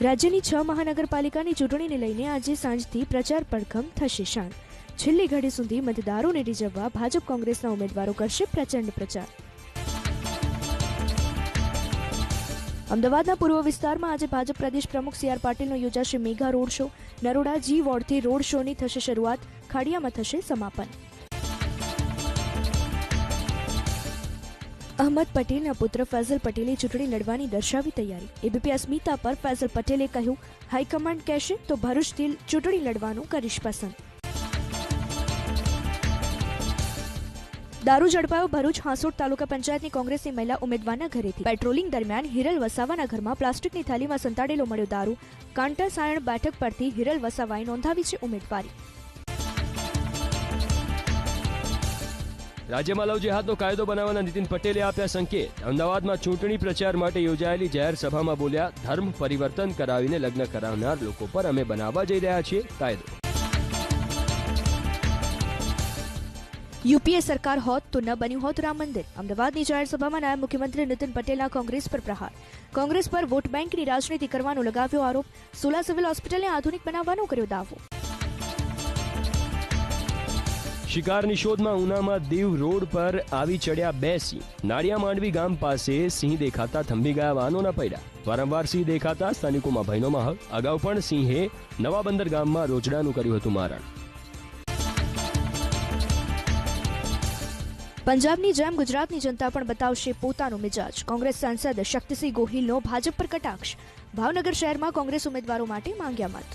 રાજ્યની 6 મહાનગરપાલિકાની ચૂંટણીને લઈને આજે સાંજથી પ્રચાર પડઘમ થશે શાંત. છેલ્લી ઘડી સુધી મતદારોને રીઝવવા ભાજપ કોંગ્રેસના ઉમેદવારો કરશે પ્રચંડ પ્રચાર. અમદાવાદના પૂર્વ વિસ્તારમાં આજે ભાજપ પ્રદેશ પ્રમુખ સી આર પાટીલનો યોજાશે મેગા રોડ શો. નરોડા જી વોર્ડથી રોડ શોની થશે શરૂઆત. ખાડિયામાં થશે સમાપન. અહમદ પટેલના પુત્ર ફૈઝલ પટેલે ચૂંટણી લડવાની દર્શાવી તૈયારી. એબીપી અસ્મિતા પર ફૈઝલ પટેલે કહ્યું, હાઈકમાન્ડ કહેશે તો ભરૂચથી ચૂંટણી લડવાનું કરીશ પસંદ. દારૂ ઝડપાયો ભરૂચ હાંસોડ તાલુકા પંચાયતની કોંગ્રેસની મહિલા ઉમેદવારના ઘરેથી. પેટ્રોલિંગ દરમિયાન હિરલ વસાવાના ઘરમાં પ્લાસ્ટિકની થાળીમાં સંતાડેલો મળ્યો દારૂ. કાંટા સાયણ બેઠક પરથી હિરલ વસાવાએ નોંધાવી છે ઉમેદવારી. રાજ્યમાં લવ જેહાદનો કાયદો બનાવવાના નીતિન પટેલે આપ્યા સંકેત. અમદાવાદમાં ચૂંટણી પ્રચાર માટે યોજાયેલી જાહેર સભામાં બોલ્યા, ધર્મ પરિવર્તન કરાવીને લગ્ન કરાવનાર લોકો પર અમે બનાવવા જઈ રહ્યા છીએ કાયદો. યુપીએ સરકાર હોત તો ન બન્યું હોત રામ મંદિર. અમદાવાદની જાહેર સભામાં નાયબ મુખ્યમંત્રી નીતિન પટેલના કોંગ્રેસ પર પ્રહાર. કોંગ્રેસ પર વોટ બેંકની રાજનીતિ કરવાનો લગાવ્યો આરોપ. સોલા સિવિલ હોસ્પિટલને આધુનિક બનાવવાનો કર્યો દાવો. શિકારની શોધમાં ઉનામાં દીવ રોડ પર આવી ચડ્યા 2 સિંહ. નાળિયા માંડવી ગામ પાસે સિંહ દેખાતા થંભી ગયા વાહનોના પૈડા. વારંવાર સિંહ દેખાતા સ્થાનિકોમાં ભયનો માહોલ. અગાઉ પણ સિંહે નવા બંદર ગામમાં રોજડાનું કર્યું હતું મારણ. પંજાબની જેમ ગુજરાતની જનતા પણ બતાવશે પોતાનો મિજાજ. કોંગ્રેસ સાંસદ શક્તિસિંહ ગોહિલનો ભાજપ પર કટાક્ષ. ભાવનગર શહેરમાં કોંગ્રેસ ઉમેદવારો માટે માંગ્યા મત.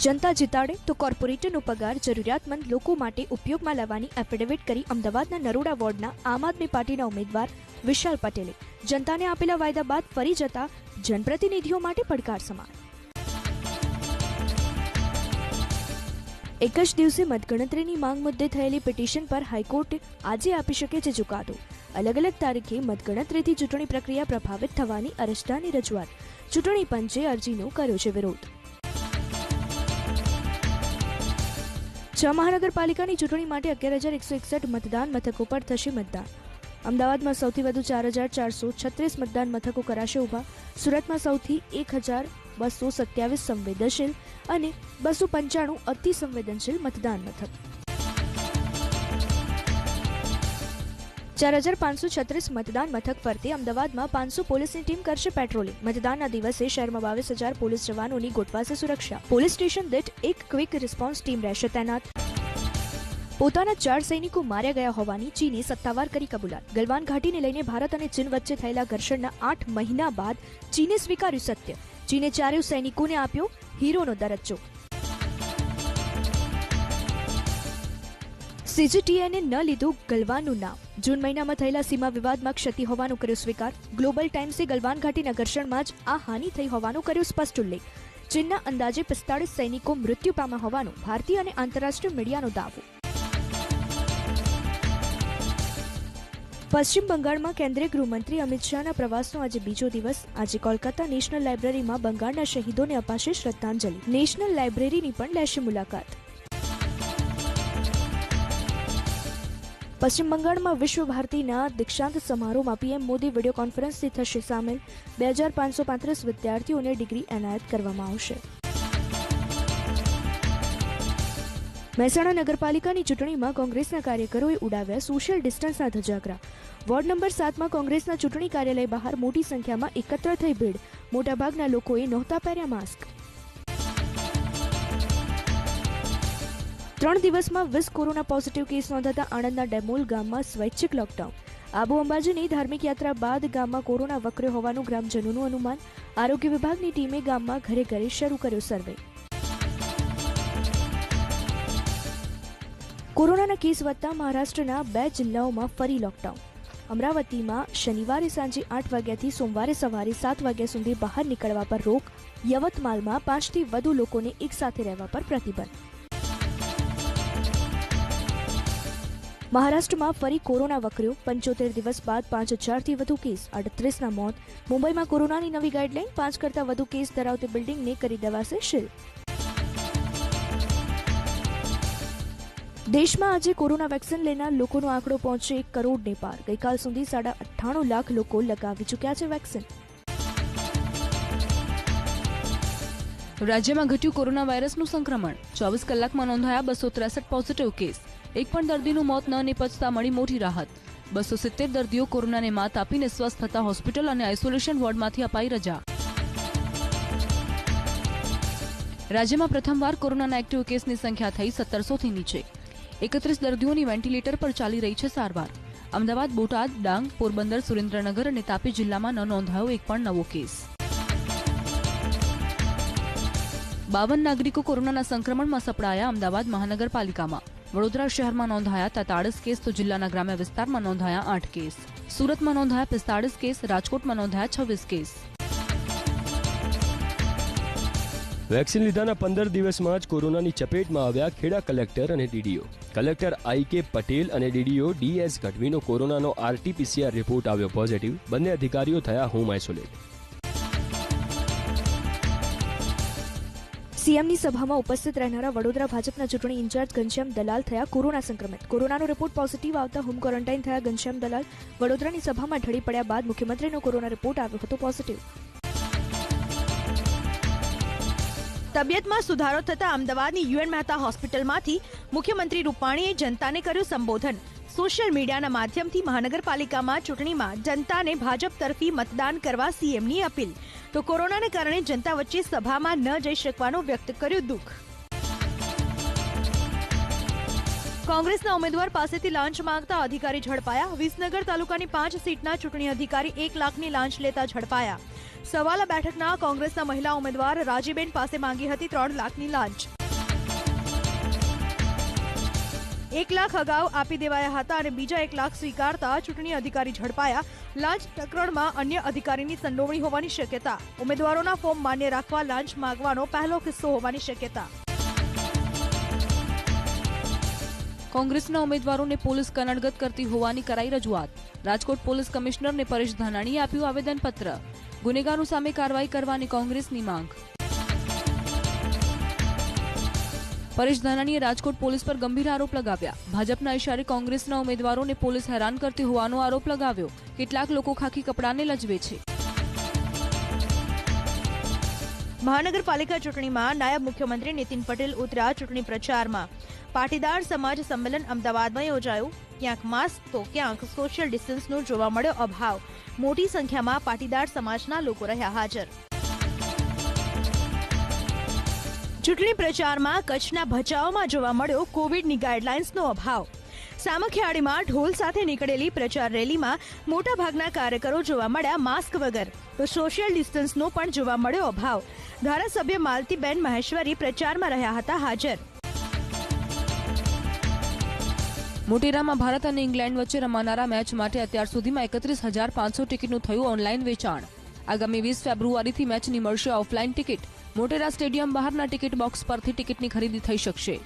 જનતા જીતાડે તો કોર્પોરેટરનો પગાર જરૂરિયાતમંદ લોકો માટે ઉપયોગમાં લેવાની એફિડેવિટ કરી અમદાવાદના નરોડા વોર્ડના આમ આદમી પાર્ટીના ઉમેદવાર વિશાલ પટેલે. જનતાને આપેલા વાયદા બાદ ફરી જતા જનપ્રતિનિધિઓ માટે પડકાર સમાન. એક જ દિવસે મતગણતરીની માંગ મુદ્દે થયેલી પિટિશન પર હાઈકોર્ટ આજે આપી શકે છે ચુકાદો. અલગ અલગ તારીખે મતગણતરીથી ચૂંટણી પ્રક્રિયા પ્રભાવિત થવાની અરજદારની રજૂઆત. ચૂંટણી પંચે અરજીનો કર્યો છે વિરોધ. 6 મહાનગરપાલિકાની ચૂંટણી માટે 11,161 મતદાન મથકો પર થશે મતદાન. અમદાવાદમાં સૌથી વધુ 4,436 મતદાન મથકો કરાશે ઊભા. સુરતમાં સૌથી 1,227 સંવેદનશીલ અને 295 અતિ સંવેદનશીલ મતદાન મથક. 4,536 મતદાન મથક ફરતે અમદાવાદમાં 500 પોલીસની ટીમ કરશે પેટ્રોલિંગ. મતદાનના દિવસે શહેરમાં 22,000 પોલીસ જવાનોની ગોઠવાશે સુરક્ષા. પોલીસ સ્ટેશન દીઠ એક ક્વિક રિસ્પોન્સ ટીમ રહેશે તૈનાત. પોતાના 4 સૈનિકો માર્યા ગયા હોવાની ચીને સત્તાવાર કરી કબૂલાત. ગલવાન ઘાટીને લઈને ભારત અને ચીન વચ્ચે થયેલા ઘર્ષણના 8 મહિના બાદ ચીને સ્વીકાર્યું સત્ય. ચીને 4 સૈનિકોને આપ્યો હીરોનો દરજ્જો. સીજીટીએને ન લીધું ગલવાનનું નામ. જૂન મહિનામાં થયેલા સીમા વિવાદમાં ક્ષતિ હોવાનો કર્યો સ્વીકાર. ગ્લોબલ ટાઈમ્સે ગલવાન ઘાટીના ઘર્ષણમાં જ આ હાનિ થઈ હોવાનો કર્યો સ્પષ્ટ ઉલ્લેખ. ચીનના અંદાજે 45 સૈનિકો મૃત્યુ પામ્યા હોવાનો ભારતીય અને આંતરરાષ્ટ્રીય મીડિયાનો દાવો. પશ્ચિમ બંગાળમાં કેન્દ્રીય ગૃહમંત્રી અમિત શાહના પ્રવાસનો આજે બીજો દિવસ. આજે કોલકાતા નેશનલ લાઇબ્રેરીમાં બંગાળના શહીદોને અપાશે શ્રદ્ધાંજલિ. નેશનલ લાઇબ્રેરીની પણ લેશે મુલાકાત. પશ્ચિમ બંગાળમાં વિશ્વ ભારતીના દીક્ષાંત સમારોહમાં પીએમ મોદી વિડીયો કોન્ફરન્સથી થશે સામેલ. 2,535 વિદ્યાર્થીઓને ડિગ્રી એનાયત કરવામાં આવશે. મહેસાણા નગરપાલિકાની ચૂંટણીમાં કોંગ્રેસના કાર્યકરોએ ઉડાવ્યા સોશિયલ ડિસ્ટન્સના ધજાગરા. વોર્ડ નંબર 7માં કોંગ્રેસના ચૂંટણી કાર્યાલય બહાર મોટી સંખ્યામાં એકત્ર થઈ ભીડ. મોટાભાગના લોકોએ નહોતા પહેર્યા માસ્ક. 3 દિવસમાં 20 કોરોના પોઝિટિવ કેસ નોંધાતા આણંદના ડેમોલ ગામમાં સ્વૈચ્છિક લોકડાઉન. આબુ અંબાજીની ધાર્મિક યાત્રા બાદ ગામમાં કોરોના વકર્યો હોવાનું ગ્રામજનોનું અનુમાન. આરોગ્ય વિભાગની ટીમે ગામમાં ઘરે ઘરે શરૂ કર્યો સર્વે. કોરોનાના કેસ વધતા મહારાષ્ટ્રના 2 જિલ્લાઓમાં ફરી લોકડાઉન. અમરાવતીમાં શનિવારે સાંજે 8 વાગ્યાથી સોમવારે સવારે 7 વાગ્યા સુધી બહાર નીકળવા પર રોક. યવતમાલમાં 5થી વધુ લોકોને એકસાથે રહેવા પર પ્રતિબંધ. મહારાષ્ટ્રમાં ફરી કોરોના વકર્યો. 75 દિવસ બાદ 5,000થી વધુ કેસ, 38ના મોત. મુંબઈમાં કોરોનાની નવી ગાઈડલાઈન. 5 કરતાં વધુ કેસ ધરાવતી બિલ્ડિંગને કરી દેવાશે સીલ. દેશમાં આજે કોરોના વેક્સિન લેનાર લોકોનો આંકડો પહોંચે 1 કરોડને પાર. ગઈકાલ સુધી 98.5 લાખ લોકો લગાવી ચૂક્યા છે વેક્સિન. રાજ્યમાં ઘટ્યું કોરોના વાયરસનું સંક્રમણ. 24 કલાકમાં નોંધાયા 263 પોઝિટિવ કેસ. એક પણ દર્દીનું મોત ન નિપજતા મળી મોટી રાહત. 270 દર્દીઓ કોરોનાને માત આપીને સ્વસ્થ થતા હોસ્પિટલ અને આઇસોલેશન વોર્ડમાંથી અપાઈ રજા. રાજ્યમાં પ્રથમવાર કોરોનાના એક્ટિવ કેસની સંખ્યા થઈ 1700થી નીચે. 31 દર્દીઓની વેન્ટિલેટર પર ચાલી રહી છે સારવાર. અમદાવાદ, બોટાદ, ડાંગ, પોરબંદર, સુરેન્દ્રનગર અને તાપી જિલ્લામાં ન નોંધાયો એક પણ નવો કેસ. 52 નાગરિકો કોરોનાના સંક્રમણમાં સપડાયા અમદાવાદ મહાનગરપાલિકામાં. વડોદરા શહેરમાં નોંધાયા 43 કેસ તો જિલ્લાના ગ્રામ્ય વિસ્તારમાં નોંધાયા 8 કેસ. સુરતમાં નોંધાયા 45 કેસ, રાજકોટમાં નોંધાયા 26 કેસ. વેક્સિન લીધાના 15 દિવસમાં જ કોરોનાની ચપેટમાં આવ્યા ખેડા કલેક્ટર અને ડીડીઓ. કલેક્ટર આઈ.કે. પટેલ અને ડીડીઓ ડી.એસ. ગઢવીનો કોરોનાનો આરટી-પીસીઆર રિપોર્ટ આવ્યો પોઝિટિવ. બંને અધિકારીઓ થયા હોમ આઇસોલેટ. સીએમની સભામાં ઉપસ્થિત રહેનારા વડોદરા ભાજપના ચૂંટણી ઇન્ચાર્જ ઘનશ્યામ દલાલ થયા કોરોના સંક્રમિત. કોરોનાનો રિપોર્ટ પોઝિટિવ આવતા હોમ ક્વોરન્ટાઇન થયા ઘનશ્યામ દલાલ. વડોદરાની સભામાં ઢળી પડ્યા બાદ મુખ્યમંત્રીનો કોરોના રિપોર્ટ આવ્યો હતો પોઝિટિવ. તબિયતમાં સુધારો થતા અમદાવાદની યુએન મહેતા હોસ્પિટલમાંથી મુખ્યમંત્રી રૂપાણીએ જનતાને કર્યું સંબોધન. સોશિયલ મીડિયાના માધ્યમથી મહાનગરપાલિકામાં ચૂંટણીમાં જનતાને ભાજપ તરફી મતદાન કરવા સીએમની અપીલ. તો કોરોનાને કારણે જનતા વચ્ચે સભામાં ન જઈ શકવાનું વ્યક્ત કર્યું દુઃખ. કોંગ્રેસના ઉમેદવાર પાસેથી લાંચ માંગતા અધિકારી ઝડપાયા. વિસનગર તાલુકાની 5 સીટના ચૂંટણી અધિકારી 1 લાખની લાંચ લેતા ઝડપાયા. સવાલા બેઠકના કોંગ્રેસના મહિલા ઉમેદવાર રાજીબેન પાસે માંગી હતી 3 લાખની લાંચ. 1 લાખ અગાઉ આપી દેવાયા હતા અને બીજા 1 લાખ સ્વીકારતા ચૂંટણી અધિકારી ઝડપાયા. લાંચ પ્રકરણમાં અન્ય અધિકારીની સંડોવણી હોવાની શક્યતા. ઉમેદવારોના ફોર્મ માન્ય રાખવા લાંચ માંગવાનો પહેલો કિસ્સો હોવાની શક્યતા. કોંગ્રેસના ઉમેદવારોને પોલીસ કનડગત કરતી હોવાની કરાઈ રજૂઆત. રાજકોટ પોલીસ કમિશનરને પરેશ ધાનાણીએ આપ્યું આવેદનપત્ર. ગુનેગારો સામે કાર્યવાહી કરવાની કોંગ્રેસની માંગ. પરેશ ધાનાણીએ રાજકોટ પોલીસ પર ગંભીર આરોપ લગાવ્યા. ભાજપના ઇશારે કોંગ્રેસના ઉમેદવારોને પોલીસ હેરાન કરતી હોવાનો આરોપ લગાવ્યો. કેટલાક લોકો ખાખી કપડાને લજવે છે. મહાનગરપાલિકા ચૂંટણીમાં નાયબ મુખ્યમંત્રી નીતિન પટેલ ઉતર્યા ચૂંટણી પ્રચારમાં. પાટીદાર સમાજ સંમેલન અમદાવાદમાં યોજાયું. ક્યાંક માસ્ક તો ક્યાંક સોશિયલ ડિસ્ટન્સનો જોવા મળ્યો અભાવ. મોટી સંખ્યામાં પાટીદાર સમાજના લોકો રહ્યા હાજર. ચૂંટણી પ્રચારમાં કચ્છના ભચાઉમાં જોવા મળ્યો કોવિડની ગાઈડલાઇન્સનો અભાવ. સામખિયાળીમાં ઢોલ સાથે નીકળેલી પ્રચાર રેલીમાં મોટાભાગના કાર્યકરો જોવા મળ્યા માસ્ક વગર. તો સોશિયલ ડિસ્ટન્સનો પણ જોવા મળ્યો અભાવ. ધારાસભ્ય માલતીબેન મહેશ્વરી પ્રચારમાં રહ્યા હતા હાજર. મોટેરામાં ભારત અને ઇંગ્લેન્ડ વચ્ચે રમાનારા મેચ માટે અત્યાર સુધીમાં 31,500 ટિકિટનું થયું ઓનલાઈન વેચાણ. આગામી 20 ફેબ્રુઆરીથી મેચની મળશે ઓફલાઈન ટિકિટ. મોટેરા સ્ટેડિયમ બહારના ટિકિટ બોક્સ પરથી ટિકિટની ખરીદી થઈ શકશે.